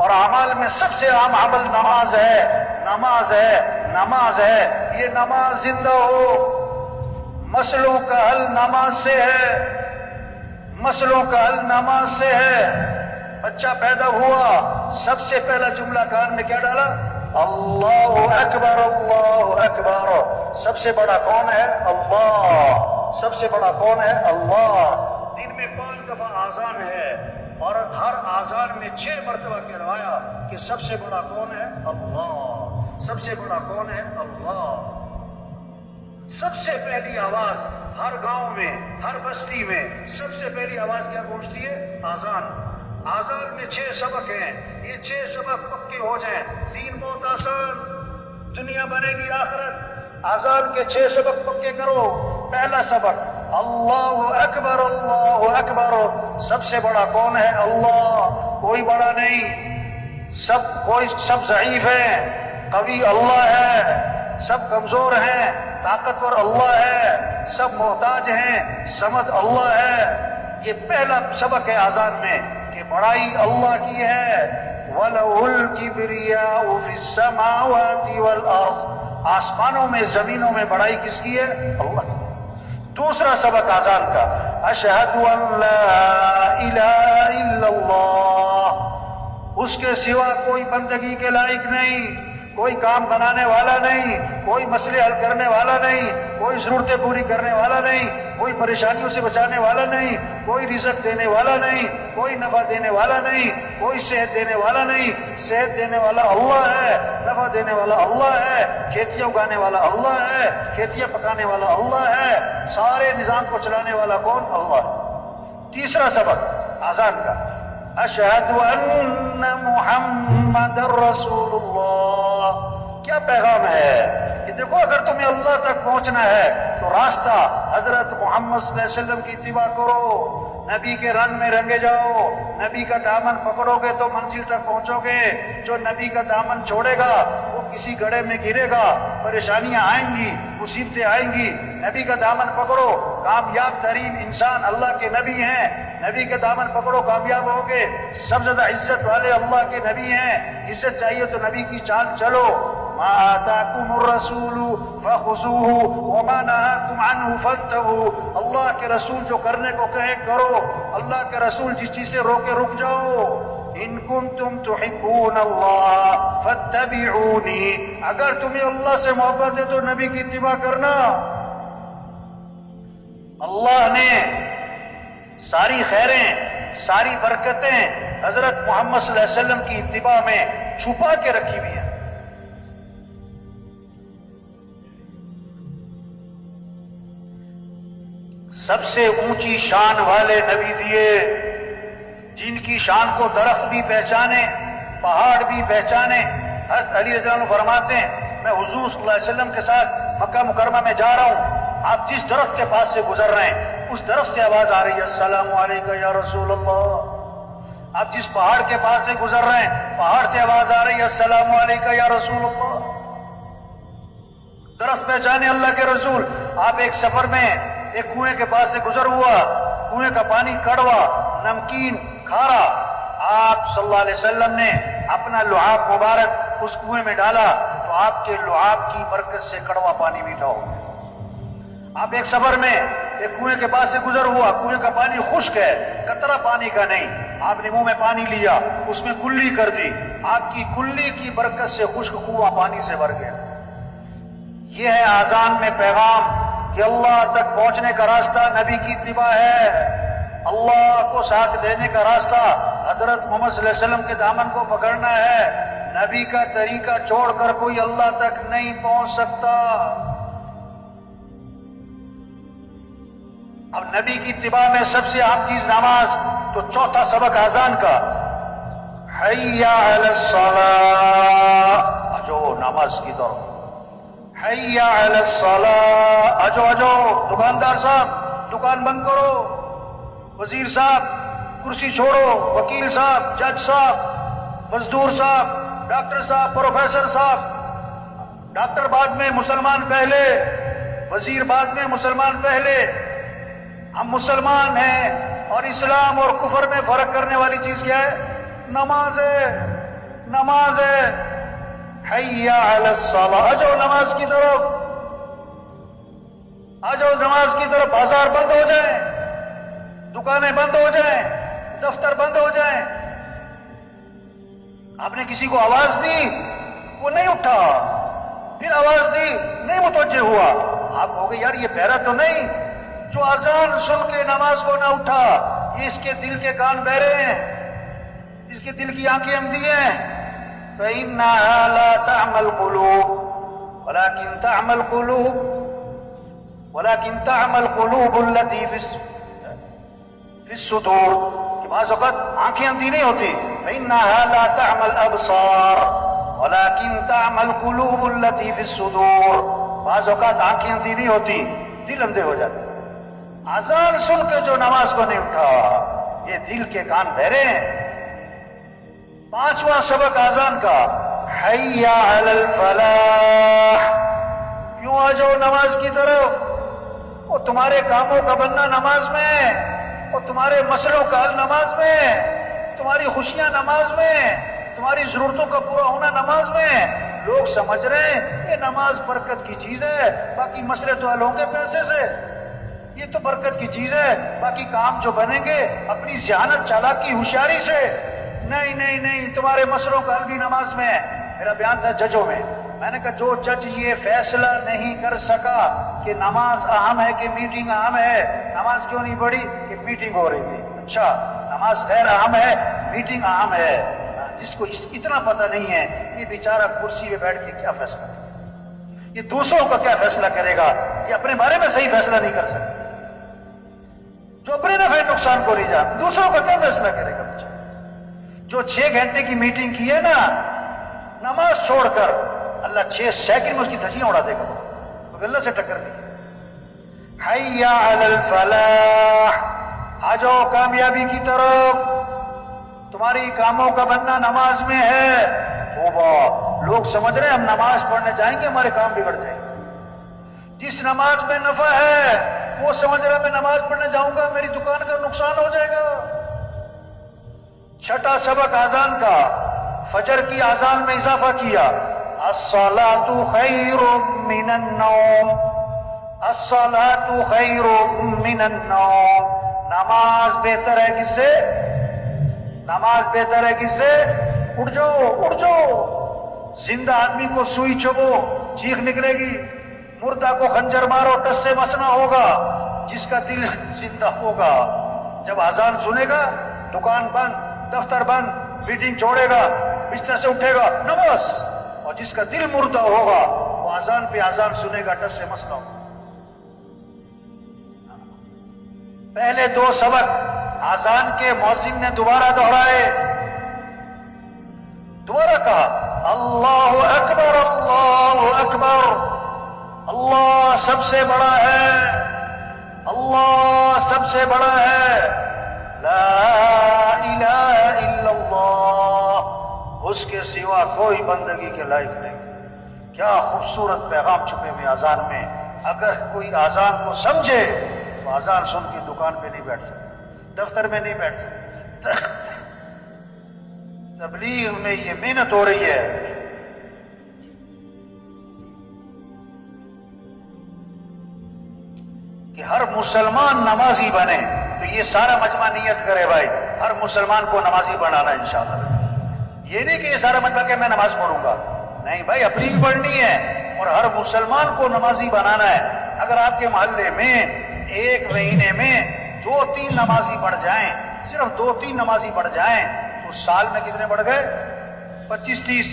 اور اعمال میں سب سے عام عمل نماز ہے، نماز ہے، نماز ہے۔ یہ نماز زندہ ہو، مسئلوں کا حل نماز سے ہے، مسئلوں کا حل نماز سے ہے۔ بچہ پیدا ہوا، سب سے پہلا جملہ کان میں کیا ڈالا؟ اللہ اکبر، اللہ اکبر۔ سب سے بڑا کون ہے؟ اللہ۔ سب سے بڑا کون ہے؟ اللہ۔ دن میں 5 دفعہ آذان ہے اور ہر آذان میں 6 مرتبہ کہلوایا کہ سب سے بڑا کون ہے؟ اللہ۔ سب سے بڑا کون ہے؟ اللہ۔ سب سے پہلی آواز ہر گاؤں میں، ہر بستی میں سب سے پہلی آواز کیا گونجتی ہے؟ آذان۔ آذان میں 6 سبق ہیں، یہ 6 سبق پکے ہو جائیں، دین بہت آسان، دنیا بنے گی آخرت۔ آذان کے 6 سبق پکے کرو۔ پہلا سبق اللہ اکبر، اللہ اکبر۔ سب سے بڑا کون ہے؟ اللہ، کوئی بڑا نہیں۔ سب ضعیف ہیں، قوی اللہ ہے، سب کمزور ہیں، طاقتور اللہ ہے، سب محتاج ہیں، صمد اللہ ہے۔ یہ پہلا سبق ہے آذان میں کہ بڑائی اللہ کی ہے۔ وَلَهُ الْكِبْرِيَاءُ فِي السَّمَاوَاتِ وَالْأَرْضِ، آسمانوں میں زمینوں میں بڑائی کس کی ہے؟ اللہ کی۔ دوسرا سبق آذان کا اشہد ان لا الہ الا اللہ، اس کے سوا کوئی بندگی کے لائق نہیں، کوئی کام بنانے والا نہیں، کوئی مسئلے حل کرنے والا نہیں، کوئی ضرورتیں پوری کرنے والا نہیں، کوئی پریشانیوں سے بچانے والا نہیں، کوئی رزق دینے والا نہیں، کوئی نفع دینے والا نہیں، کوئی صحت دینے والا نہیں۔ صحت دینے والا اللہ ہے، نفع دینے والا اللہ ہے، کھیتیاں اگانے والا اللہ ہے، کھیتیاں پکانے والا اللہ ہے، سارے نظام کو چلانے والا کون؟ اللہ ہے۔ تیسرا سبق آذان کا اشہد ان محمد رسول اللہ۔ کیا پیغام ہے کہ دیکھو اگر تمہیں اللہ تک پہنچنا ہے تو راستہ حضرت محمد صلی اللہ علیہ وسلم کی اتباع کرو، نبی کے رنگ میں رنگے جاؤ، نبی کا دامن پکڑو گے تو منزل تک پہنچو گے۔ جو نبی کا دامن چھوڑے گا وہ کسی گڑھے میں گرے گا، پریشانیاں آئیں گی، مصیبتیں آئیں گی۔ نبی کا دامن پکڑو، کامیاب ترین انسان اللہ کے نبی ہیں، نبی کے دامن پکڑو کامیاب ہوگے۔ سب سے زیادہ عزت والے اللہ کے نبی ہیں، عزت چاہیے تو نبی کی چال چلو۔ ما آتاکم الرسول فخذوه وما نهاکم عنه فانتهوا، اللہ کے رسول جو کرنے کو کہے کرو، اللہ کے رسول جس چیز سے روکے رک جاؤ۔ ان کنتم تحبون اللہ فاتبعونی، اگر تمہیں اللہ سے محبت ہے تو نبی کی اتباع کرنا۔ اللہ نے ساری خیریں، ساری برکتیں حضرت محمد صلی اللہ علیہ وسلم کی اتباع میں چھپا کے رکھی ہوئی ہیں۔ سب سے اونچی شان والے نبی دیے، جن کی شان کو درخت بھی پہچانے، پہاڑ بھی پہچانے۔ حضرت علی رضی اللہ عنہ فرماتے ہیں میں حضور صلی اللہ علیہ وسلم کے ساتھ مکہ مکرمہ میں جا رہا ہوں، آپ جس درخت کے پاس سے گزر رہے ہیں اس درخت سے آواز آ رہی ہے السلام علیکم یا رسول اللہ۔ آپ جس پہاڑ کے پاس سے گزر رہے ہیں پہاڑ سے آواز آ رہی ہے السلام علیکم یا رسول اللہ۔ درخت پہچانے اللہ کے رسول۔ آپ ایک سفر میں ایک کنویں کے پاس سے گزر ہوا، کنویں کا پانی کڑوا، نمکین، کھارا، آپ صلی اللہ علیہ وسلم نے اپنا لعاب مبارک اس کنویں میں ڈالا تو آپ کے لعاب کی برکت سے کڑوا پانی میٹھا ہو گیا۔ آپ ایک سفر میں ایک کنویں کے پاس سے گزر ہوا، کنویں کا پانی خشک ہے، قطرہ پانی کا نہیں، آپ نے منہ میں پانی لیا، اس میں کلی کر دی، آپ کی کلی کی برکت سے خشک کنواں پانی سے بھر گیا۔ یہ ہے آذان میں پیغام کہ اللہ تک پہنچنے کا راستہ نبی کی اتباع ہے، اللہ کو ساتھ دینے کا راستہ حضرت محمد صلی اللہ علیہ وسلم کے دامن کو پکڑنا ہے۔ نبی کا طریقہ چھوڑ کر کوئی اللہ تک نہیں پہنچ سکتا۔ اب نبی کی اتباع میں سب سے اہم چیز نماز، تو چوتھا سبق آذان کا حی علی الصلاۃ، جو نماز کی طرف، حی علی الصلاۃ، اجو اجو، دکاندار صاحب دکان بند کرو، وزیر صاحب کرسی چھوڑو، وکیل صاحب، جج صاحب، مزدور صاحب، ڈاکٹر صاحب، پروفیسر صاحب، ڈاکٹر بعد میں مسلمان پہلے، وزیر بعد میں مسلمان پہلے۔ ہم مسلمان ہیں اور اسلام اور کفر میں فرق کرنے والی چیز کیا ہے؟ نماز ہے، نماز ہے، حی علی الصلاۃ، آ جاؤ نماز کی طرف، آ جاؤ نماز کی طرف۔ بازار بند ہو جائیں، دکانیں بند ہو جائیں، دفتر بند ہو جائیں، آپ نے کسی کو آواز دی وہ نہیں اٹھا، پھر آواز دی نہیں متوجہ ہوا، آپ کہوگے یار یہ بہرا تو نہیں، جو اذان سن کے نماز کو نہ اٹھا یہ اس کے دل کے کان بہرے ہیں، اس کے دل کی آنکھیں اندھی ہیں۔ فَإِنَّهَا لَا تَعْمَى الْقُلُوبُ وَلَكِنْ تَعْمَى الْقُلُوبُ الَّتِي فِي الصُّدُورِ، کہ بعض اوقات آنکھیں اندھی نہیں ہوتی، فَإِنَّهَا لَا تَعْمَى الْأَبْصَارِ وَلَكِنْ تَعْمَى الْقُلُوبُ الَّتِي فِي الصُّدُورِ، بعض اوقات آنکھیں اندھی نہیں ہوتی، دل اندھے ہو جاتے۔ اذان سن کے جو نماز کو نہیں اٹھا یہ دل کے کان بہرے ہیں۔ پانچواں سبق اذان کا، حی علی الفلاح، کیوں آ جاؤ نماز کی طرف، وہ تمہارے کاموں کا بننا نماز میں، وہ تمہارے مسئلوں کا حل نماز میں، تمہاری خوشیاں نماز میں، تمہاری ضرورتوں کا پورا ہونا نماز میں۔ لوگ سمجھ رہے ہیں یہ نماز برکت کی چیز ہے، باقی مسئلے تو حل ہوں گے پیسے سے، یہ تو برکت کی چیز ہے، باقی کام جو بنیں گے اپنی ذہانت چالاکی ہوشیاری سے۔ نہیں نہیں نہیں، تمہارے مسئلوں کا حل بھی نماز میں ہے۔ میرا بیان تھا ججوں میں نے کہا جو جج یہ فیصلہ نہیں کر سکا کہ نماز اہم ہے کہ میٹنگ اہم ہے، نماز کیوں نہیں پڑھی؟ کہ میٹنگ ہو رہی تھی۔ اچھا نماز غیر اہم ہے، میٹنگ اہم ہے۔ جس کو اتنا پتہ نہیں ہے یہ بیچارہ کرسی پہ بیٹھ کے کیا فیصلہ کرے، یہ دوسروں کا کیا فیصلہ کرے گا، یہ اپنے بارے میں صحیح فیصلہ نہیں کر سکتا، جو اپنے نفع نقصان کو نہیں جانتا دوسروں کا کیا فیصلہ کرے گا بیچارہ۔ جو 6 گھنٹے کی میٹنگ کی ہے نا نماز چھوڑ کر، اللہ 6 سیکنڈ میں اس کی دھجیاں اڑا دے گا، کیونکہ اللہ سے ٹکر گئی۔ حی علی الفلاح، آ جاؤ کامیابی کی طرف، تمہاری کاموں کا بننا نماز میں ہے۔ توبہ، لوگ سمجھ رہے ہیں ہم نماز پڑھنے جائیں گے ہمارے کام بگڑ جائیں گے۔ جس نماز میں نفع ہے وہ سمجھ رہا ہے میں نماز پڑھنے جاؤں گا میری دکان کا نقصان ہو جائے گا۔ چھٹا سبق اذان کا، فجر کی اذان میں اضافہ کیا، الصلاۃ خیر من النوم، الصلاۃ خیر من النوم، نماز بہتر ہے کس سے؟ نماز بہتر ہے کس سے؟ اٹھ جاؤ اٹھ جاؤ، زندہ آدمی کو سوئی چبو چیخ نکلے گی، مردہ کو خنجر مارو ٹس سے مسنا ہوگا، جس کا دل زندہ ہوگا جب اذان سنے گا دکان بند، دفتر بند، میٹنگ چھوڑے گا، بستر سے اٹھے گا نماز، اور جس کا دل مردہ ہوگا وہ اذان پہ اذان سنے گا ٹس سے مسنا ہوگا۔ پہلے 2 سبق اذان کے مؤذن نے دوبارہ دہرائے، دوبارہ کہا اللہ اکبر اللہ اکبر، اللہ سب سے بڑا ہے، اللہ سب سے بڑا ہے، لا الہ الا اللہ، اس کے سوا کوئی بندگی کے لائق نہیں۔ کیا خوبصورت پیغام چھپے ہوئے اذان میں، اگر کوئی اذان کو سمجھے تو اذان سن کے دکان پہ نہیں بیٹھ سکتا، دفتر میں نہیں بیٹھ سکتا۔ تبلیغ میں یہ محنت ہو رہی ہے کہ ہر مسلمان نمازی بنے، تو یہ سارا مجمع نیت کرے بھائی ہر مسلمان کو نمازی بنانا انشاءاللہ۔ یہ نہیں کہ یہ سارا مجمع کہ میں نماز پڑھوں گا، نہیں بھائی اپنی بھی پڑھنی ہے اور ہر مسلمان کو نمازی بنانا ہے۔ اگر آپ کے محلے میں 1 مہینے میں 2-3 نمازی بڑھ جائیں، صرف 2-3 نمازی بڑھ جائیں تو سال میں کتنے بڑھ گئے؟ 25-30،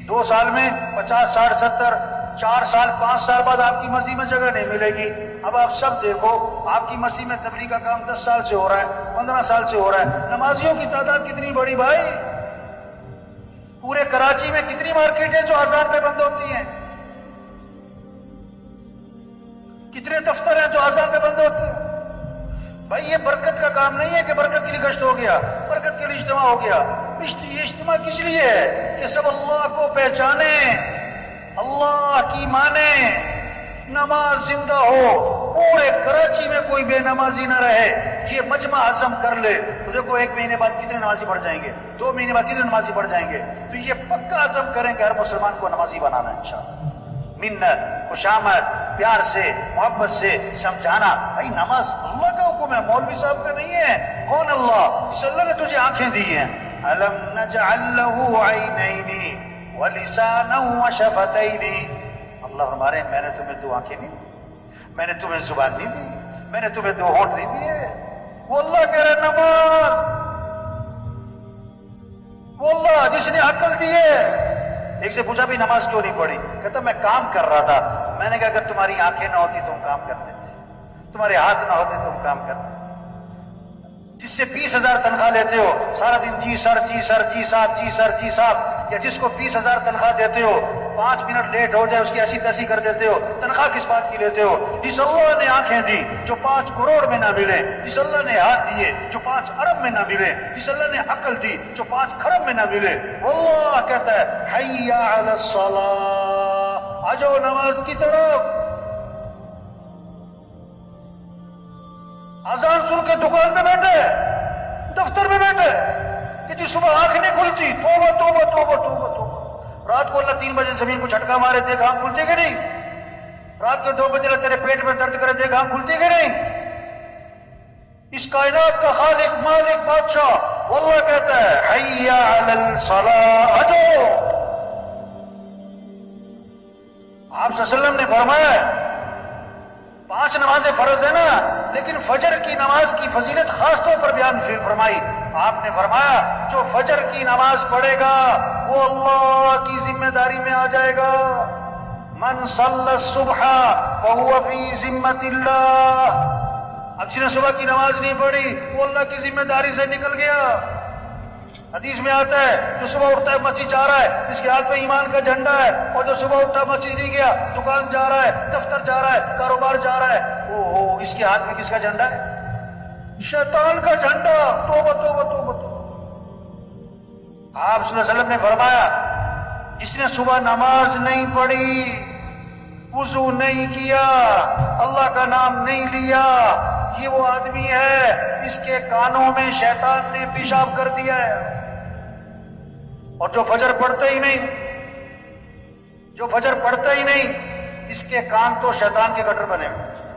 2 سال میں 50-60-70، 4 سال 5 سال بعد آپ کی مسجد میں جگہ نہیں ملے گی۔ اب آپ سب دیکھو آپ کی مسجد میں تبلیغ کا کام 10 سال سے ہو رہا ہے، 15 سال سے ہو رہا ہے، نمازیوں کی تعداد کتنی بڑی بھائی؟ پورے کراچی میں کتنی مارکیٹ ہے جو اذان پہ بند ہوتی ہیں؟ کتنے دفتر ہیں جو اذان پہ بند ہوتے ہیں؟ بھائی یہ برکت کا کام نہیں ہے کہ برکت کے لیے گشت ہو گیا، برکت کے لیے اجتماع ہو گیا۔ یہ اجتماع کس لیے ہے؟ کہ سب اللہ کو پہچانے، اللہ کی مانے، نماز زندہ ہو، پورے کراچی میں کوئی بے نمازی نہ رہے، یہ مجمع عزم کر لے تو دیکھو 1 مہینے بعد کتنے نمازی بڑھ جائیں گے، 2 مہینے بعد کتنے نمازی بڑھ جائیں گے۔ تو یہ پکا عزم کریں کہ ہر مسلمان کو نمازی بنانا ہے انشاءاللہ۔ منت، خوشامد، پیار سے، محبت سے سمجھانا، بھائی نماز اللہ کا حکم ہے، مولوی صاحب کا نہیں ہے۔ کون اللہ؟ جس اللہ نے تجھے آنکھیں دی ہیں۔ الم نجعل له عینین ولسانا وشفتین، اللہ فرما رہے ہیں میں نے تمہیں 2 آنکھیں نہیں دی، میں نے تمہیں زبان نہیں دی، میں نے تمہیں 2 ہونٹ نہیں دیے۔ وہ اللہ کہہ رہے نماز، وہ اللہ جس نے عقل دی ہے۔ ایک سے پوچھا بھی نماز کیوں نہیں پڑھی؟ کہتا میں کام کر رہا تھا۔ میں نے کہا اگر تمہاری آنکھیں نہ ہوتی تم کام کر دیتے، تمہارے ہاتھ نہ ہوتے تم کام کر دیتے۔ جس سے 20,000 تنخواہ لیتے ہو، سارا دن جی سر جی سر جی صاحب جی سر جی صاحب، یا جس کو 20,000 تنخواہ دیتے ہو 5 منٹ لیٹ ہو جائے اس کی ایسی تیسی کر دیتے ہو، تنخواہ کس بات کی لیتے ہو؟ جس اللہ نے آنکھیں دی جو 5 کروڑ میں نہ ملے، جس اللہ نے ہاتھ دیے جو 5 ارب میں نہ ملے، جس اللہ نے عقل دی جو 5 کھرب میں نہ ملے، واللہ کہتا ہے حی علی الصلاۃ، آ جاؤ نماز کی طرف۔ اذان سن کے دکان میں بیٹھے، دفتر میں بیٹھے کہ جی صبح آنکھ نہیں کھلتی، توبہ توبہ توبہ توبہ توبہ۔ رات کو اللہ 3 بجے زمین کو جھٹکا مارے، دیکھ آنکھ کھلتی کہ نہیں؟ رات کے 2 بجے تیرے پیٹ میں درد کرے، دیکھ آنکھ کھلتی کہ نہیں؟ اس کائنات کا خالق مالک بادشاہ واللہ کہتا ہے حی علی الصلاۃ، اجو۔ آپ صلی اللہ علیہ وسلم نے فرمایا 5 نمازیں فرض ہیں نا، لیکن فجر کی نماز کی فضیلت خاص طور پر بیان فرمائی۔ آپ نے فرمایا جو فجر کی نماز پڑھے گا وہ اللہ کی ذمہ داری میں آ جائے گا۔ من صلی الصبح فهو فی ذمۃ اللہ، اب جس نے صبح کی نماز نہیں پڑھی وہ اللہ کی ذمہ داری سے نکل گیا۔ حدیث میں آتا ہے جو صبح اٹھتا ہے مسجد جا رہا ہے اس کے ہاتھ میں ایمان کا جھنڈا ہے، اور جو صبح اٹھا مسجد نہیں گیا، دکان جا رہا ہے، دفتر جا رہا ہے، کاروبار جا رہا ہے، او اس کے ہاتھ میں کس کا جھنڈا ہے؟ شیطان کا جھنڈا۔ توبہ توبہ توبہ توبہ۔ آپ صلی اللہ علیہ وسلم نے فرمایا جس نے صبح نماز نہیں پڑھی، وضو نہیں کیا، اللہ کا نام نہیں لیا، یہ وہ آدمی ہے اس کے کانوں میں شیطان نے پیشاب کر دیا ہے۔ اور جو فجر پڑھتا ہی نہیں، جو فجر پڑھتا ہی نہیں، اس کے کان تو شیطان کے گٹر بنے ہوئے۔